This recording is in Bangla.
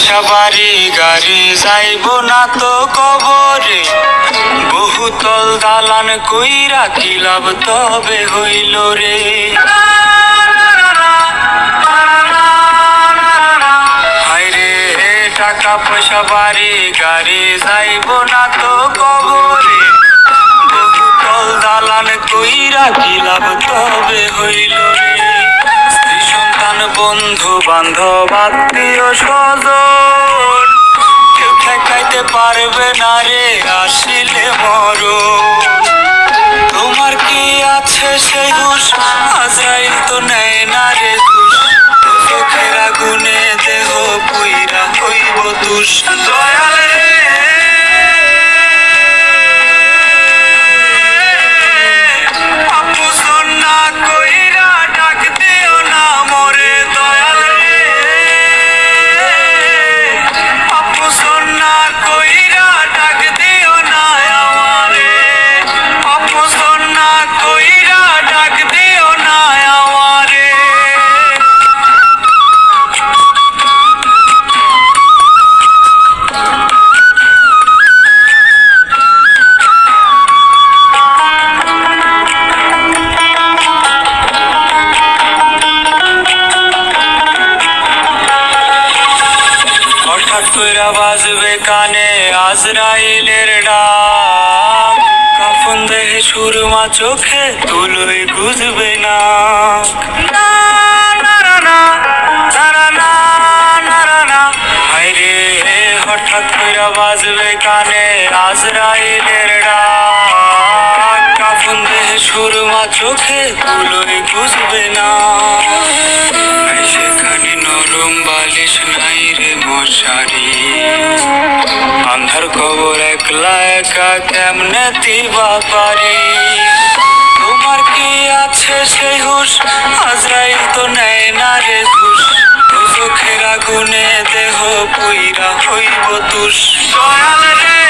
পয়সা বাড়ি গাড়ি যাইব না তো কবরে, বহুতল দালান কইরা কি লাভ তবে হইল রে। হায়রে টাকা পয়সা বাড়ি গাড়ি যাইব না তো কবরে, বহুতল দালান কইরা কি লাভ তবে হইল রে। স্ত্রী সন্তান বন্ধু বান্ধব আত্মীয় স্বজন কেউ ঠেকাইতে পারবে না রে আসিলে মরণ। তোমার কি আছে সেই হুঁশ, আজরাইল তো নেয় না রে ঘুষ, চোখের আগুনে দেহ পুইরা হইব তুষ। দয়াল রে আপুসন না কইরা ডাক দিও না মোরে, দয়াল রে আপুসন না কইরা ডাক দিও না আমারে, আপুসন না কইরা ডাক দিও না আমারে। হঠাৎ কইরা বাজবে কানে আজরাইলের ডাক, কাফন দেহে সুরমা চোখে তুলোই বুঝবে না। হায়রে হঠাৎ কইরা বাজবে কানে আজরাইলের ডাক, কাফন দেহে সুরমা চোখে তুলোই বুঝবে না। সেখানে নরম বালিশ নাই রে মশারি, আন্ধার কবর একলা একা কেমনে দিবা পারি। তোমার কি আছে সেই হুঁশ, আজরাইল তো নেয় না রে ঘুষ, চোখের আগুনে দেহ পুইরা হইব তুষ। দয়াল রে